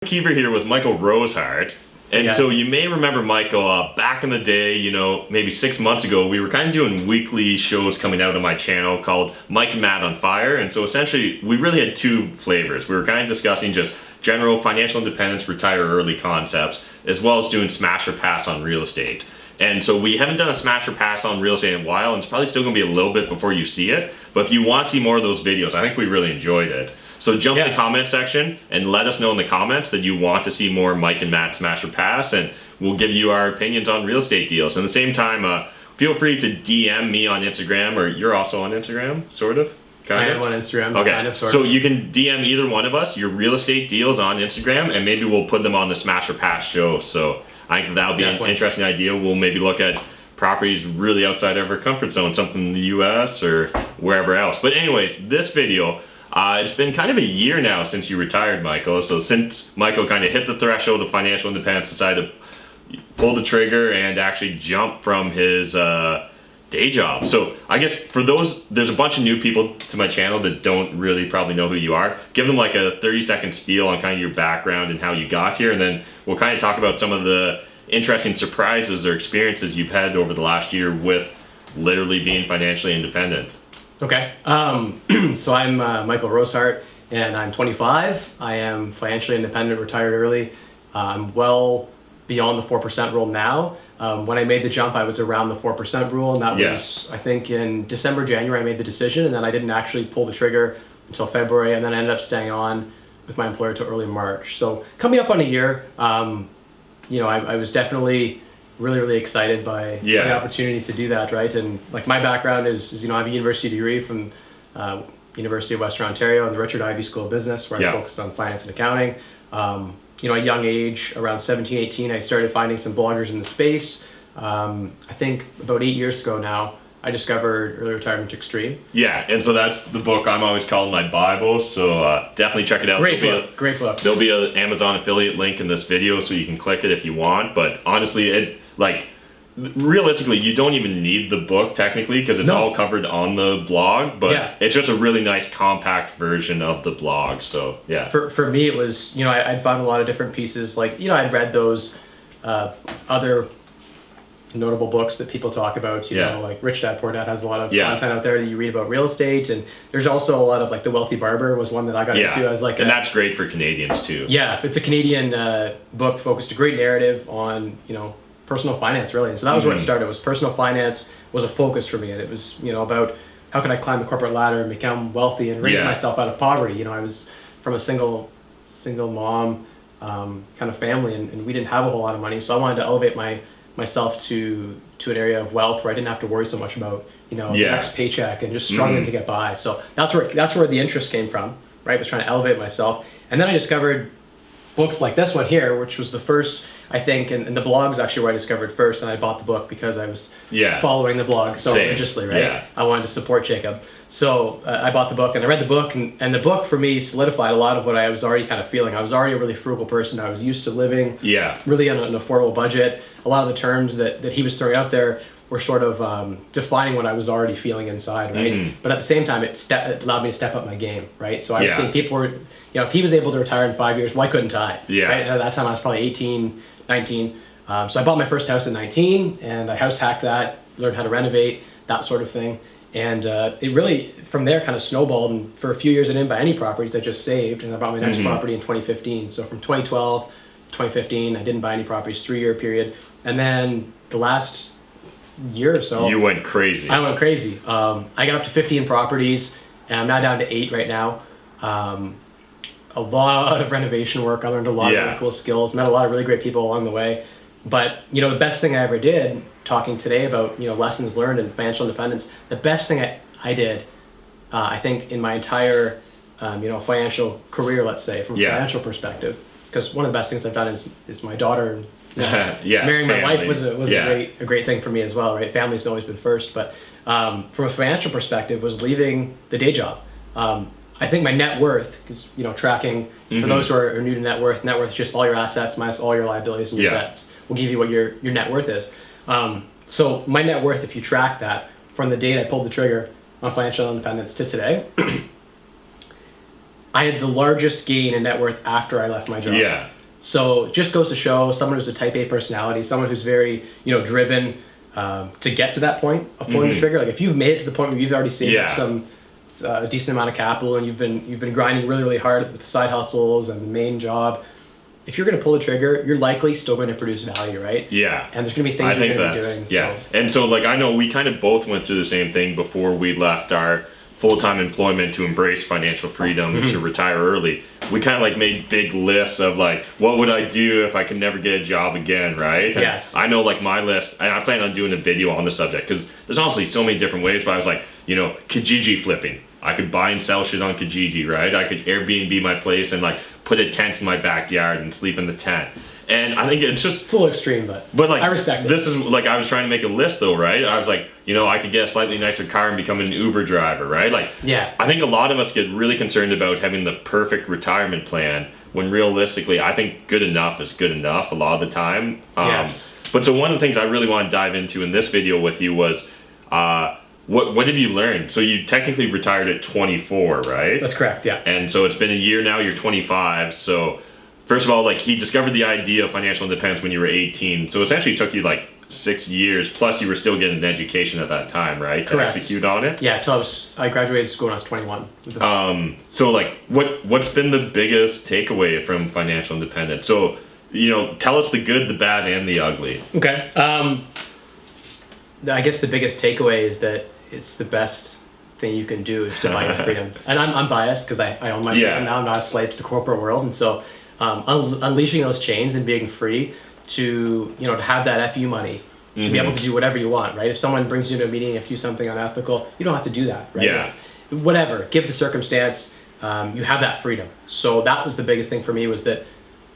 McKeever here with Michael Rosehart. And Yes. so you may remember Michael, back in the day, maybe 6 months ago, we were kind of doing weekly shows coming out on my channel called Mike and Matt on Fire. And so essentially, we really had two flavors. We were kind of discussing just general financial independence, retire early concepts, as well as doing smash or pass on real estate. And so we haven't done a smash or pass on real estate in a while, and it's probably still gonna be a little bit before you see it. But if you want to see more of those videos, I think we really enjoyed it. So jump in the comment section and let us know in the comments that you want to see more Mike and Matt smash or pass, and we'll give you our opinions on real estate deals. And at the same time, feel free to DM me on Instagram, or you're also on Instagram, sort of? I am on Instagram, okay. kind of, sort so of. you can DM either one of us your real estate deals on Instagram, and maybe we'll put them on the smash or pass show. So I think that'll be an interesting idea. We'll maybe look at properties really outside of our comfort zone, something in the US or wherever else. But anyways, this video, it's been kind of a year now since you retired, Michael. So since Michael kind of hit the threshold of financial independence, decided to pull the trigger and actually jump from his day job. So I guess for those, there's a bunch of new people to my channel that don't really probably know who you are. Give them like a 30-second spiel on kind of your background and how you got here, and then we'll kind of talk about some of the interesting surprises or experiences you've had over the last year with literally being financially independent. Okay, so I'm Michael Rosehart, and I'm 25. I am financially independent, retired early. I'm well beyond the 4% rule now. When I made the jump, I was around the 4% rule, and that was, I think, in December, January, I made the decision, and then I didn't actually pull the trigger until February, and then I ended up staying on with my employer till early March. So coming up on a year, I was definitely really excited by the opportunity to do that, right? And like my background is I have a university degree from University of Western Ontario and the Richard Ivey School of Business, where I focused on finance and accounting. At a young age, around 17, 18, I started finding some bloggers in the space. I think about 8 years ago now, I discovered Early Retirement Extreme. Yeah, and so that's the book I'm always calling my Bible, so definitely check it out. Great book. There'll be an Amazon affiliate link in this video, so you can click it if you want, but honestly, realistically, you don't even need the book technically, because it's all covered on the blog, but it's just a really nice compact version of the blog, so yeah. For me, it was, I'd found a lot of different pieces, I'd read those other notable books that people talk about, like Rich Dad Poor Dad has a lot of content out there that you read about real estate, and there's also a lot of The Wealthy Barber was one that I got into as and that's great for Canadians too. Yeah, it's a Canadian book focused, a great narrative on, personal finance really, and so that was where it started. Was personal finance was a focus for me, and it was, about how can I climb the corporate ladder and become wealthy and raise myself out of poverty. I was from a single mom kind of family, and we didn't have a whole lot of money, so I wanted to elevate myself to an area of wealth where I didn't have to worry so much about the next paycheck and just struggling to get by. So that's where the interest came from, right? Was trying to elevate myself, and then I discovered books like this one here, which was the first, I think, and the blog was actually where I discovered first, and I bought the book because I was following the blog so religiously, right? Yeah. I wanted to support Jacob. So I bought the book, and I read the book, and the book for me solidified a lot of what I was already kind of feeling. I was already a really frugal person. I was used to living really on an affordable budget. A lot of the terms that he was throwing out there were sort of defining what I was already feeling inside, right? But at the same time, it allowed me to step up my game, right? So I was seeing people were, if he was able to retire in 5 years, why couldn't I? Yeah. Right? And at that time, I was probably 18, 19. So I bought my first house in 19, and I house hacked that, learned how to renovate, that sort of thing. And it really, from there, kind of snowballed. And for a few years, I didn't buy any properties. I just saved, and I bought my next property in 2015. So from 2012 to 2015, I didn't buy any properties, 3-year period. And then the last year or so, you went crazy. I went crazy. I got up to 15 properties, and I'm now down to 8 right now. A lot of renovation work. I learned a lot of really cool skills, met a lot of really great people along the way. But, the best thing I ever did, talking today about, lessons learned and financial independence, the best thing I did, I think, in my entire, financial career, let's say, from a financial perspective, because one of the best things I've done is my daughter. Marrying my wife was a great thing for me as well, right? Family's always been first, but from a financial perspective, was leaving the day job. I think my net worth, because tracking, for those who are new to net worth is just all your assets minus all your liabilities and your debts. Will give you what your net worth is. So my net worth, if you track that from the date I pulled the trigger on financial independence to today, I had the largest gain in net worth after I left my job. Yeah. So it just goes to show someone who's a type A personality, someone who's very, driven to get to that point of pulling the trigger. Like if you've made it to the point where you've already saved up some a decent amount of capital and you've been grinding really, really hard with the side hustles and the main job, if you're going to pull the trigger, you're likely still going to produce value, right? Yeah. And there's going to be things you're going to be doing. Yeah. And so like I know we kind of both went through the same thing before we left our full-time employment to embrace financial freedom to retire early. We kind of like made big lists of like, what would I do if I could never get a job again, right? And yes. I know like my list, and I plan on doing a video on the subject because there's honestly so many different ways, but I was like, Kijiji flipping. I could buy and sell shit on Kijiji, right? I could Airbnb my place and like put a tent in my backyard and sleep in the tent. And I think it's just... It's a little extreme, but like, I respect it. This is like, I was trying to make a list though, right? I was like, I could get a slightly nicer car and become an Uber driver, right? Like, yeah. I think a lot of us get really concerned about having the perfect retirement plan when realistically, I think good enough is good enough a lot of the time. Yes. But so one of the things I really want to dive into in this video with you was, what have you learned? So you technically retired at 24, right? That's correct, yeah. And so it's been a year now, you're 25, so... First of all, like he discovered the idea of financial independence when you were 18. So essentially it took you like 6 years, plus you were still getting an education at that time, right? Correct. To execute on it? Yeah, until I graduated school when I was 21. So like what's been the biggest takeaway from financial independence? So, tell us the good, the bad, and the ugly. Okay. I guess the biggest takeaway is that it's the best thing you can do is to buy your freedom. And I'm biased because I own my freedom now. I'm not a slave to the corporate world. And so unleashing those chains and being free to have that FU money to be able to do whatever you want, right? If someone brings you to a meeting, if you do something unethical, you don't have to do that, right? Yeah. Whatever, give the circumstance, you have that freedom. So that was the biggest thing for me, was that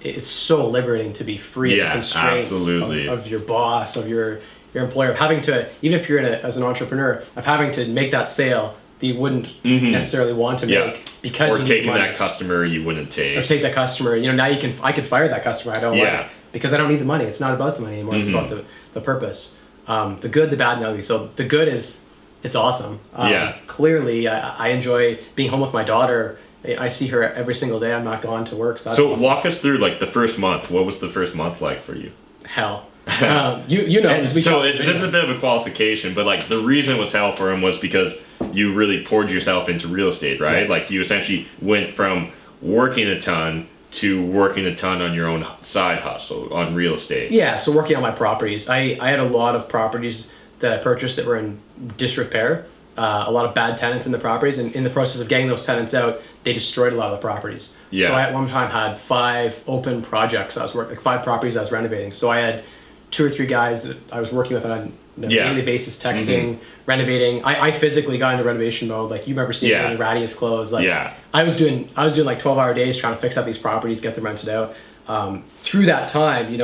it's so liberating to be free of the constraints of your boss, of your employer, of having to, even if you're as an entrepreneur, of having to make that sale that you wouldn't necessarily want to make because or taking that customer you wouldn't take. Or take that customer. Now I can fire that customer I don't like because I don't need the money. It's not about the money anymore. It's about the purpose. The good, the bad, and the ugly. So the good is it's awesome. Clearly, I enjoy being home with my daughter. I see her every single day. I'm not gone to work. So awesome. Walk us through like the first month. What was the first month like for you? Hell. You know. So this is a bit of a qualification, but like the reason it was hell for him was because you really poured yourself into real estate, right? Yes. Like you essentially went from working a ton to working a ton on your own side hustle on real estate. Yeah, so working on my properties. I had a lot of properties that I purchased that were in disrepair, a lot of bad tenants in the properties, and in the process of getting those tenants out, they destroyed a lot of the properties. Yeah. So I at one time had 5 open projects I was working, like 5 properties I was renovating. So I had 2 or 3 guys that I was working with on a daily basis, texting, renovating. I physically got into renovation mode. Like you remember seeing me when the Radius closed. Like I was doing like 12-hour days trying to fix up these properties, get them rented out. Through that time,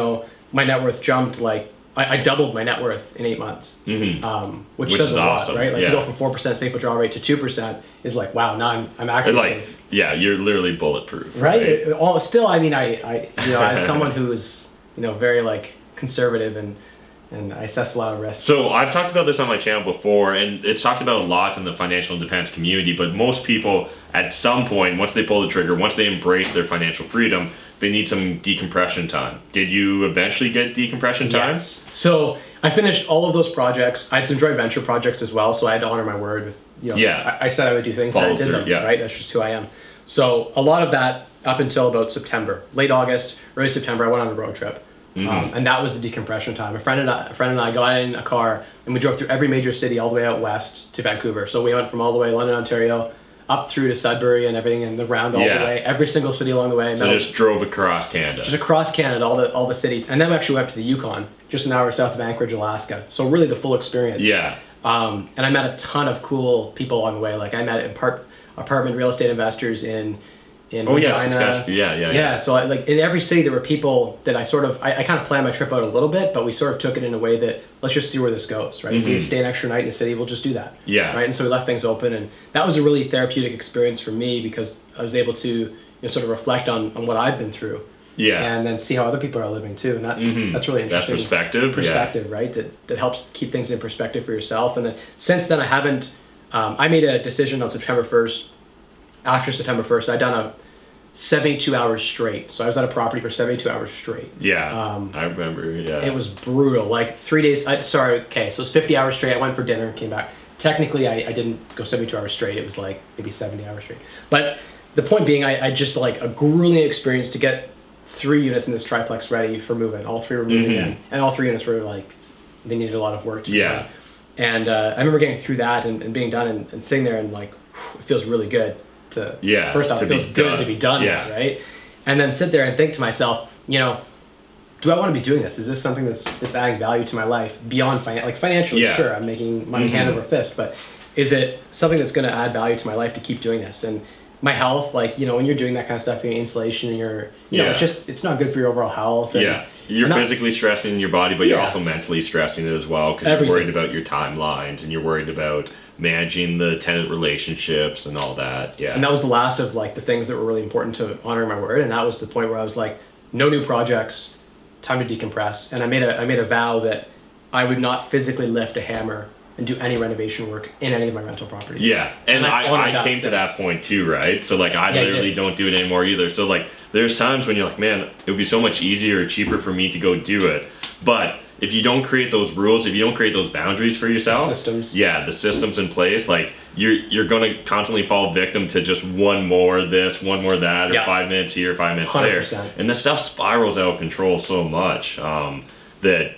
my net worth jumped like I doubled my net worth in 8 months, which says a lot, awesome. right? Like to go from 4% safe withdrawal rate to 2% is like, wow, now I'm actually safe. Yeah, you're literally bulletproof, right? Still, I mean, I as someone who is very like conservative and I assess a lot of risks. So I've talked about this on my channel before, and it's talked about a lot in the financial independence community, but most people at some point, once they pull the trigger, once they embrace their financial freedom, they need some decompression time. Did you eventually get decompression time? Yes. So I finished all of those projects. I had some joint venture projects as well, so I had to honor my word with, I said I would do things, and I did them, right? That's just who I am. So a lot of that up until about September, late August, early September, I went on a road trip. And that was the decompression time. A friend and I got in a car and we drove through every major city all the way out west to Vancouver. So we went from all the way London, Ontario, up through to Sudbury and everything, and around all the way, every single city along the way. So just drove across Canada. Just across Canada, all the cities, and then we actually went up to the Yukon, just an hour south of Anchorage, Alaska. So really the full experience. Yeah. And I met a ton of cool people along the way. Like I met apartment real estate investors in Regina. Yeah. So in every city there were people that I kind of planned my trip out a little bit, but we sort of took it in a way that let's just see where this goes, right? If we stay an extra night in a city, we'll just do that. Yeah. Right. And so we left things open, and that was a really therapeutic experience for me because I was able to sort of reflect on what I've been through. Yeah. And then see how other people are living too, and that's really interesting. That's perspective. Right? That helps keep things in perspective for yourself. And then since then I haven't. I made a decision on September 1st. after September 1st, I'd done a 72 hours straight. So I was at a property for 72 hours straight. Yeah, I remember. Yeah, it was brutal. Like 3 days. So it was 50 hours straight. I went for dinner and came back. Technically, I didn't go 72 hours straight. It was like maybe 70 hours straight. But the point being, I just like a grueling experience to get 3 units in this triplex ready for moving. All 3 were moving in, and all 3 units were like, they needed a lot of work to do. And I remember getting through that and being done and sitting there and like, it feels really good to, first off, it feels good to be done with, right? And then sit there and think to myself, you know, do I want to be doing this? Is this something that's adding value to my life beyond financially? Sure, I'm making money hand over fist, but is it something that's going to add value to my life to keep doing this? And my health, like, you know, when you're doing that kind of stuff, doing insulation, and you know, it's not good for your overall health. And, you're physically stressing your body, but you're also mentally stressing it as well, because you're worried about your timelines and you're worried about managing the tenant relationships and all that. And that was the last of like the things that were really important to honor my word. And that was the point where I was like, no new projects, time to decompress. And I made a vow that I would not physically lift a hammer and do any renovation work in any of my rental properties. Yeah, and I came to that point too, right? So like I literally don't do it anymore either. So like there's times when you're like, man, it would be so much easier or cheaper for me to go do it. But if you don't create those rules, if you don't create those boundaries for yourself, the systems in place, like you're gonna constantly fall victim to just one more this, one more that, or 5 minutes here, 5 minutes 100%. There, and the stuff spirals out of control so much that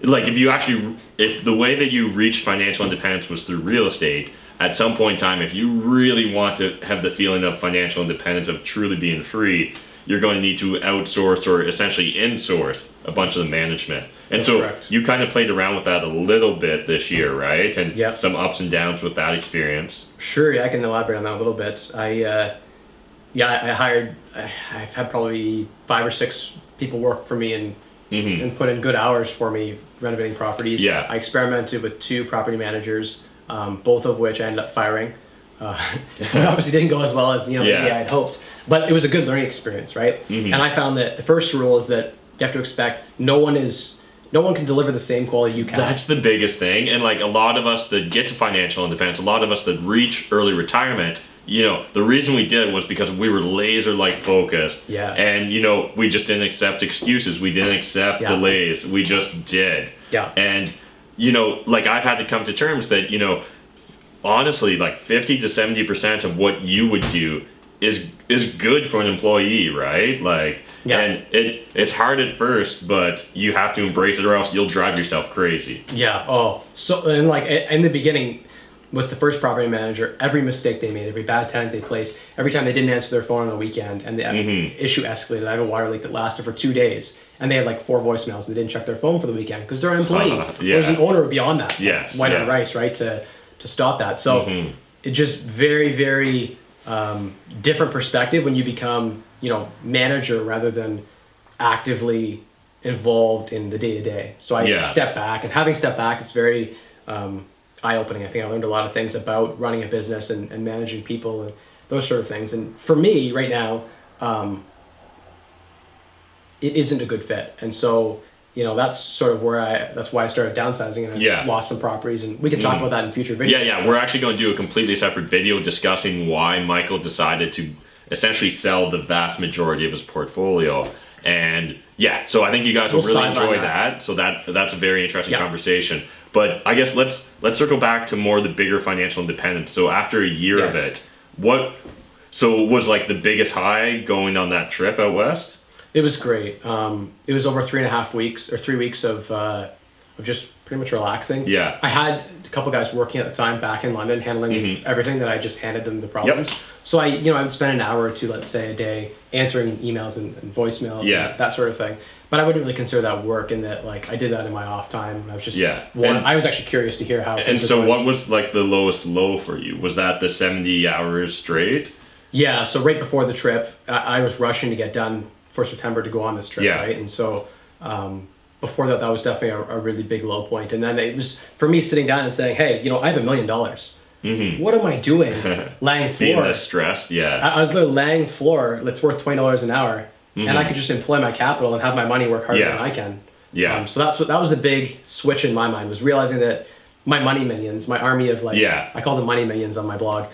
like if the way that you reach financial independence was through real estate, at some point in time, if you really want to have the feeling of financial independence, of truly being free, you're going to need to outsource or essentially insource a bunch of the management. And you kind of played around with that a little bit this year, right? And some ups and downs with that experience. Sure, I can elaborate on that a little bit. I've had probably 5 or 6 people work for me and put in good hours for me renovating properties. I experimented with 2 property managers, both of which I ended up firing. So it obviously didn't go as well as maybe I'd hoped. But it was a good learning experience, right? And I found that the first rule is that you have to expect no one can deliver the same quality you can. That's the biggest thing. And like a lot of us that get to financial independence, a lot of us that reach early retirement, you know, the reason we did was because we were laser-like focused. And, you know, we just didn't accept excuses. We didn't accept delays. We just did. And, you know, like I've had to come to terms that, you know, honestly, like 50 to 70% of what you would do is good for an employee, right? Like, and it's hard at first, but you have to embrace it or else you'll drive yourself crazy. So, and like in the beginning with the first property manager, every mistake they made, every bad tenant they placed, every time they didn't answer their phone on a weekend and the issue escalated. I have a water leak that lasted for 2 days and they had like 4 voicemails and they didn't check their phone for the weekend because they're an employee. Whereas an owner would be on that. White on rice, right? To stop that. So it just very, very different perspective when you become, you know, manager rather than actively involved in the day-to-day. So I step back, and having stepped back, it's very eye-opening. I think I learned a lot of things about running a business and managing people and those sort of things. And for me right now, it isn't a good fit. And so, you know, that's sort of that's why I started downsizing and I lost some properties, and we can talk about that in future videos. We're actually going to do a completely separate video discussing why Michael decided to essentially sell the vast majority of his portfolio. And so I think you guys will really enjoy that. So that's a very interesting conversation. But I guess let's circle back to more the bigger financial independence. So after a year of it, so was like the biggest high going on that trip out west? It was great. It was over 3.5 weeks or 3 weeks of just pretty much relaxing. I had a couple guys working at the time back in London handling everything that I just handed them the problems. So I would spend an hour or two, let's say a day, answering emails and voicemails and that sort of thing. But I wouldn't really consider that work, in that like I did that in my off time. I was just I was actually curious to hear how. And so what was like the lowest low for you? Was that the 70 hours straight? Yeah. So right before the trip, I was rushing to get done for September to go on this trip, right? And so before that was definitely a really big low point. And then it was for me sitting down and saying, hey, you know, I have $1 million. What am I doing laying floor? Feeling stressed, I was literally laying floor that's worth $20 an hour, and I could just employ my capital and have my money work harder than I can. So that was the big switch in my mind, was realizing that my money minions, my army of like, Yeah. I call them money minions on my blog.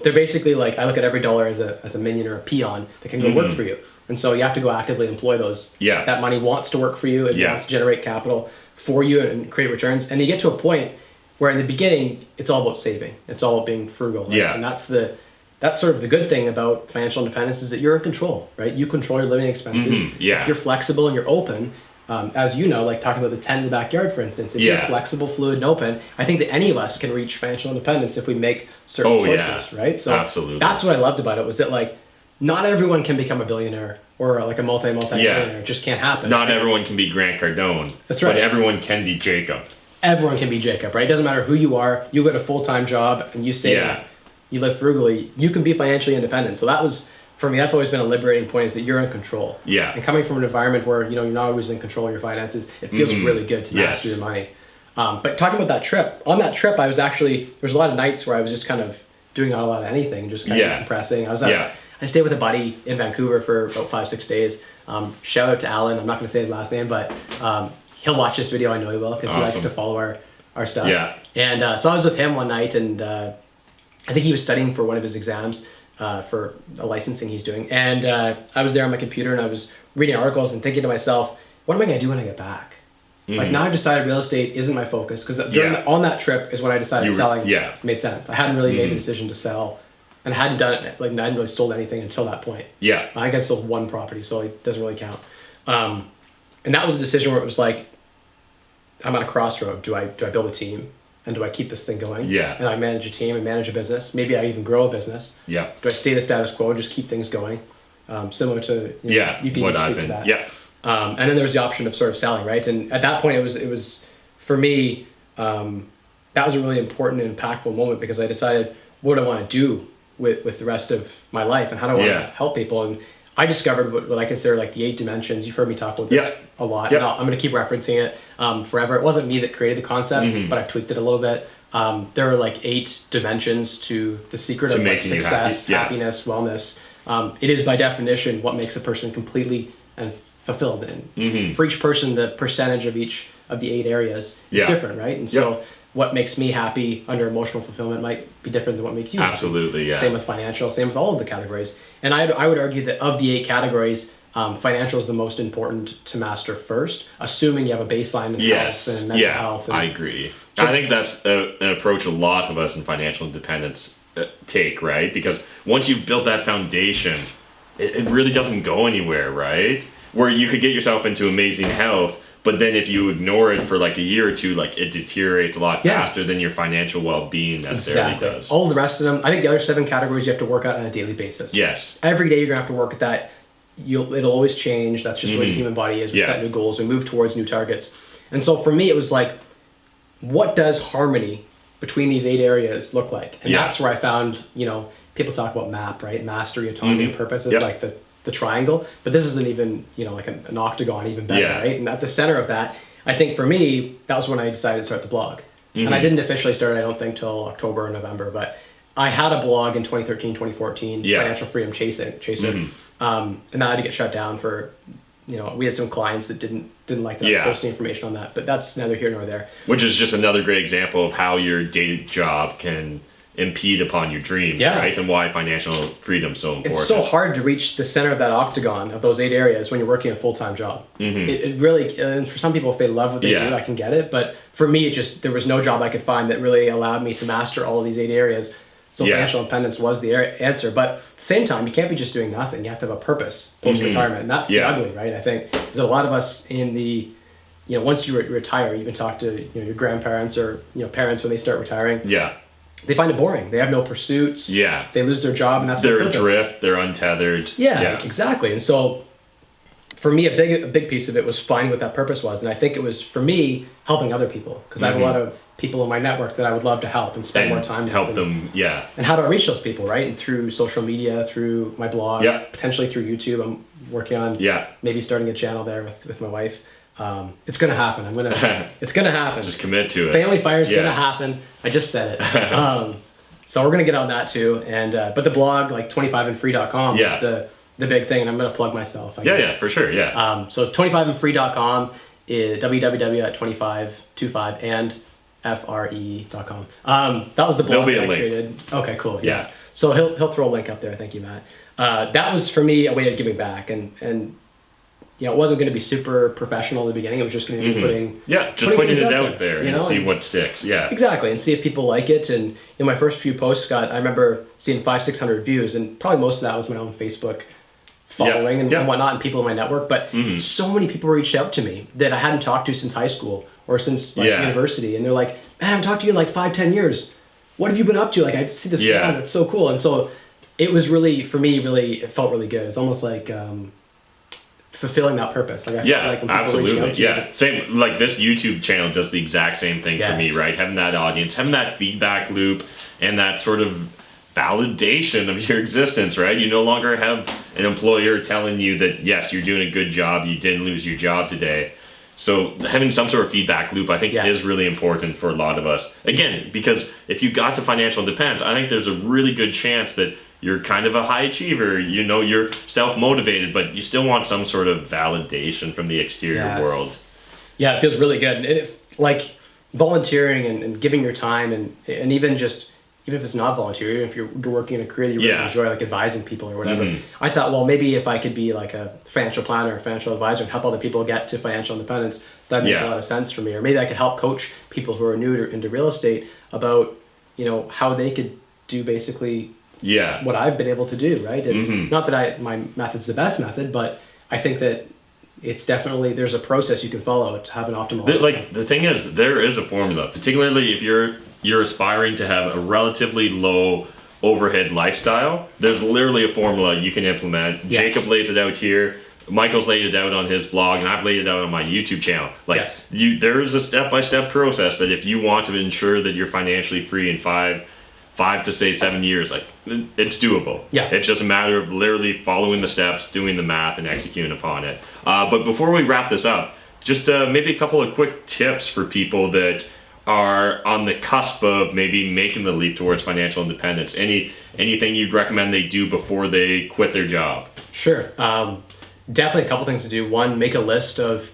They're basically like, I look at every dollar as a minion or a peon that can go work for you. And so you have to go actively employ those. Yeah. That money wants to work for you. It wants to generate capital for you and create returns. And you get to a point where in the beginning, it's all about saving. It's all about being frugal. Right? Yeah. And that's sort of the good thing about financial independence is that you're in control, right? You control your living expenses. Yeah. If you're flexible and you're open, as you know, like talking about the tent in the backyard, for instance, if you're flexible, fluid, and open, I think that any of us can reach financial independence if we make certain choices, right? So absolutely. That's what I loved about it, was that like not everyone can become a billionaire or like a multi-millionaire. It just can't happen. Not right? everyone can be Grant Cardone. That's right. But everyone can be Jacob. Everyone can be Jacob, right? It doesn't matter who you are. You get a full-time job and you save, you live frugally, you can be financially independent. So that was, for me, that's always been a liberating point, is that you're in control. Yeah. And coming from an environment where, you're not always in control of your finances, it feels really good to master your money. But talking about that trip, on that trip, I was actually, there was a lot of nights where I was just kind of doing not a lot of anything, just kind of decompressing. I stayed with a buddy in Vancouver for about 5-6 days. Shout out to Alan. I'm not going to say his last name, but he'll watch this video. I know he will, because he likes to follow our stuff. Yeah. And so I was with him one night, and I think he was studying for one of his exams for a licensing he's doing. And I was there on my computer, and I was reading articles and thinking to myself, what am I going to do when I get back? Like, now I've decided real estate isn't my focus, because on that trip is when I decided selling made sense. I hadn't really made the decision to sell, and I hadn't done it, like I hadn't really sold anything until that point. Yeah. I think I sold one property, so it doesn't really count. And that was a decision where it was like, I'm at a crossroad. Do I build a team, and do I keep this thing going? Yeah. And I manage a team and manage a business. Maybe I even grow a business. Yeah. Do I stay the status quo and just keep things going? Similar to you can what speak I've to been. that. Yeah. And then there was the option of sort of selling, right? And at that point, it was for me, that was a really important and impactful moment, because I decided, what do I want to do with the rest of my life, and how do I want to help people? And I discovered what I consider like the 8 dimensions. You've heard me talk about this a lot. And I'm going to keep referencing it forever. It wasn't me that created the concept, but I've tweaked it a little bit. There are like 8 dimensions to the secret of like success, happiness, wellness. It is by definition what makes a person completely and fulfilled. And for each person, the percentage of each of the 8 areas is different, right? And so what makes me happy under emotional fulfillment might be different than what makes you happy. Absolutely, yeah. Same with financial, same with all of the categories. And I would argue that of the 8 categories, financial is the most important to master first, assuming you have a baseline in health and mental health. I agree. So, I think that's an approach a lot of us in financial independence take, right? Because once you've built that foundation, it really doesn't go anywhere, right? Where you could get yourself into amazing health, but then if you ignore it for like a year or two, like it deteriorates a lot faster than your financial well-being necessarily does. All the rest of them, I think the other 7 categories you have to work out on a daily basis. Yes. Every day you're gonna have to work at that. It'll always change. That's just the way the human body is. We set new goals, we move towards new targets. And so for me, it was like, what does harmony between these 8 areas look like? And that's where I found, people talk about MAP, right? Mastery, autonomy, and purpose is like the triangle, but this isn't even, like an octagon, even better, right? And at the center of that, I think for me, that was when I decided to start the blog. And I didn't officially start, I don't think, till October or November, but I had a blog in 2013, 2014, Financial Freedom Chaser. And that had to get shut down for, we had some clients that didn't like that posting information on that, but that's neither here nor there. Which is just another great example of how your day job can impede upon your dreams, right? And why financial freedom is so important. It's so hard to reach the center of that octagon of those 8 areas when you're working a full-time job. It really, and for some people, if they love what they do, I can get it. But for me, there was no job I could find that really allowed me to master all of these 8 areas. So financial independence was the answer. But at the same time, you can't be just doing nothing. You have to have a purpose post-retirement. And that's the ugly, right? I think there's a lot of us in the, once you retire, you even talk to your grandparents or parents when they start retiring. They find it boring. They have no pursuits. They lose their job, and that's their purpose. They're adrift. They're untethered. Exactly. And so, for me, a big piece of it was finding what that purpose was, and I think it was for me helping other people, because I have a lot of people in my network that I would love to help and spend more time with. Help them. And how do I reach those people, right? And through social media, through my blog, potentially through YouTube. I'm working on maybe starting a channel there with my wife. It's gonna happen. It's gonna happen. Just commit to it. Family Fire is gonna happen. I just said it. So we're gonna get on that too. And but the blog, like 25andfree.com, is the big thing, and I'm gonna plug myself. I guess. For sure. So 25andfree.com is www.25and FRE.com. That was the There'll blog be that a I link. created. Okay, cool. Yeah. So he'll throw a link up there. Thank you, Matt. That was for me a way of giving back, and you know, it wasn't going to be super professional in the beginning. It was just going to be putting putting things it out there, you and know, see what sticks. Yeah. Exactly, and see if people like it. And you know, my first few posts I remember seeing 500-600 views, and probably most of that was my own Facebook following and whatnot, and people in my network. But so many people reached out to me that I hadn't talked to since high school or since university, and they're like, "Man, I haven't talked to you in like 5-10 years. What have you been up to? Like, I see this blog, it's so cool." And so it was really, for me, it felt really good. It's almost like fulfilling that purpose. Like I feel like when people reach out to you, same, like this YouTube channel does the exact same thing for me, right? Having that audience, having that feedback loop, and that sort of validation of your existence, right? You no longer have an employer telling you that yes, you're doing a good job, you didn't lose your job today. So having some sort of feedback loop, I think, is really important for a lot of us. Again, because if you got to financial independence, I think there's a really good chance that you're kind of a high achiever, you know, you're self-motivated, but you still want some sort of validation from the exterior world. Yeah, it feels really good. And like volunteering and giving your time and even if it's not volunteering, if you're working in a career that you really enjoy, like advising people or whatever, I thought, well, maybe if I could be like a financial planner or financial advisor and help other people get to financial independence, that makes a lot of sense for me. Or maybe I could help coach people who are new into real estate about, you know, how they could do basically what I've been able to do, right? And not that my method's the best method, but I think that it's definitely, there's a process you can follow to have an optimal outcome. Like the thing is, there is a formula, particularly if you're aspiring to have a relatively low overhead lifestyle. There's literally a formula you can implement. Jacob lays it out here. Michael's laid it out on his blog, and I've laid it out on my YouTube channel. Like there is a step-by-step process that if you want to ensure that you're financially free in five to say 7 years, like it's doable. It's just a matter of literally following the steps, doing the math, and executing upon it. But before we wrap this up, just maybe a couple of quick tips for people that are on the cusp of maybe making the leap towards financial independence. Anything you'd recommend they do before they quit their job? Sure. Definitely a couple things to do. One, make a list of,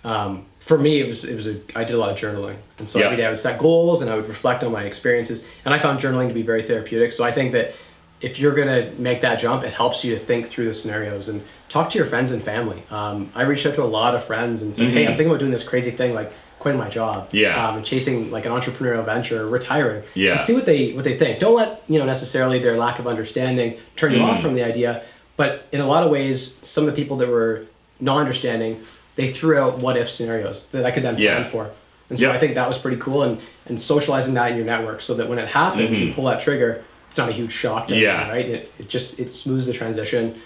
for me, I did a lot of journaling. And so every day I would set goals and I would reflect on my experiences. And I found journaling to be very therapeutic. So I think that if you're going to make that jump, it helps you to think through the scenarios and talk to your friends and family. I reached out to a lot of friends and said, hey, I'm thinking about doing this crazy thing, like quitting my job, and chasing like an entrepreneurial venture, retiring, and see what they think. Don't let necessarily their lack of understanding turn you off from the idea. But in a lot of ways, some of the people that were not understanding, they threw out what if scenarios that I could then plan for. And so I think that was pretty cool, and socializing that in your network so that when it happens, you pull that trigger, it's not a huge shock to anyone, right? It smooths the transition.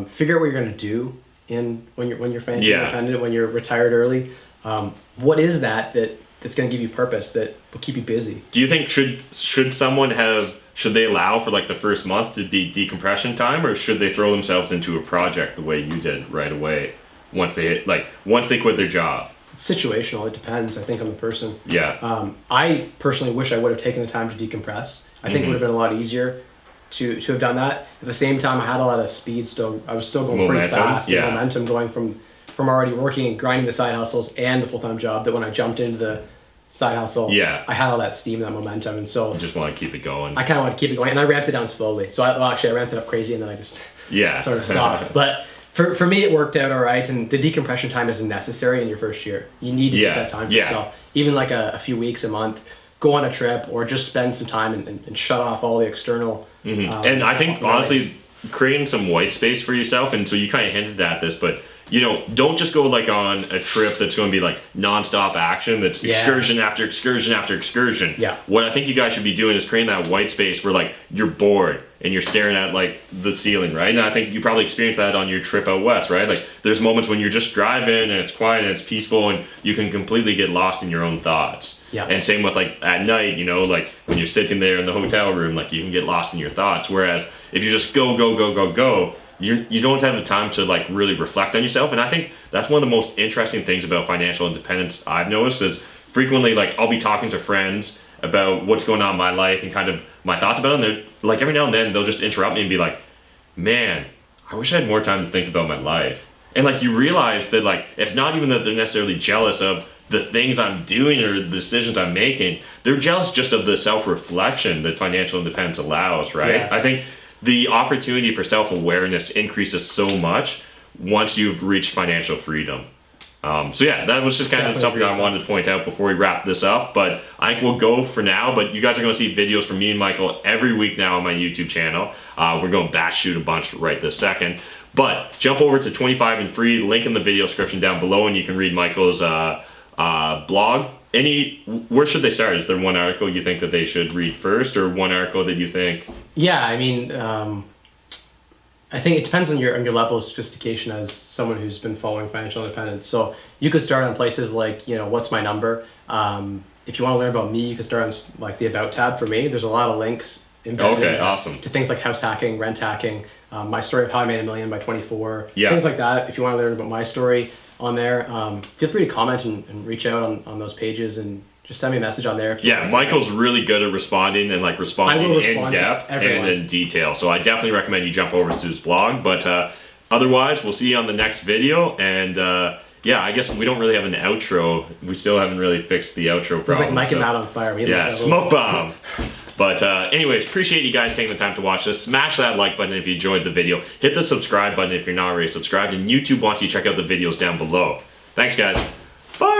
Figure out what you're going to do when you're financially independent, when you're retired early. What is that's going to give you purpose, that will keep you busy? Do you think should they allow for like the first month to be decompression time, or should they throw themselves into a project the way you did right away once they quit their job? It's situational. It depends, I think, on the person. I personally wish I would have taken the time to decompress. I think it would have been a lot easier to have done that. At the same time, I had a lot of speed still. I was still going pretty fast. Momentum going from already working and grinding the side hustles and the full-time job, that when I jumped into the side hustle, I had all that steam, that momentum, and so you just want to keep it going. I kind of want to keep it going, and I ramped it down slowly. So I ramped it up crazy, and then I just sort of stopped. But for me, it worked out all right, and the decompression time isn't necessary in your first year. You need to take that time for yourself, even like a few weeks, a month. Go on a trip, or just spend some time and shut off all the external. And I think honestly, creating some white space for yourself, and so you kind of hinted at this, but don't just go like on a trip that's going to be like nonstop action, that's excursion after excursion after excursion. What I think you guys should be doing is creating that white space where like you're bored and you're staring at like the ceiling, right? And I think you probably experienced that on your trip out west, right? Like there's moments when you're just driving and it's quiet and it's peaceful and you can completely get lost in your own thoughts. And same with like at night, like when you're sitting there in the hotel room, like you can get lost in your thoughts. Whereas if you just go, you don't have the time to like really reflect on yourself. And I think that's one of the most interesting things about financial independence I've noticed is frequently like I'll be talking to friends about what's going on in my life and kind of my thoughts about it, and they're like every now and then they'll just interrupt me and be like, man, I wish I had more time to think about my life. And like you realize that like it's not even that they're necessarily jealous of the things I'm doing or the decisions I'm making. They're jealous just of the self-reflection that financial independence allows, right? Yes. I think the opportunity for self-awareness increases so much once you've reached financial freedom. So yeah, that was just kind of something I wanted to point out before we wrap this up, but I think we'll go for now. But you guys are going to see videos from me and Michael every week now on my YouTube channel. We're going batshit a bunch right this second. But jump over to 25 and Free, link in the video description down below, and you can read Michael's blog. Where should they start? Is there one article you think that they should read first, or one article that you think? Yeah, I mean, I think it depends on your level of sophistication as someone who's been following financial independence. So you could start on places like, what's my number? If you want to learn about me, you could start on like the About tab for me. There's a lot of links embedded awesome. to things like house hacking, rent hacking, my story of how I made $1 million by 24, yeah. Things like that. If you want to learn about my story on there, feel free to comment and reach out on those pages and just send me a message on there. Yeah, Michael's really good at responding and responding in depth and in detail. So I definitely recommend you jump over to his blog. But otherwise, we'll see you on the next video. And yeah, I guess we don't really have an outro. We still haven't really fixed the outro problem. It's like Mike and Matt on fire. Yeah, smoke bomb. But anyways, appreciate you guys taking the time to watch this. Smash that like button if you enjoyed the video. Hit the subscribe button if you're not already subscribed. And YouTube wants you to check out the videos down below. Thanks, guys. Bye.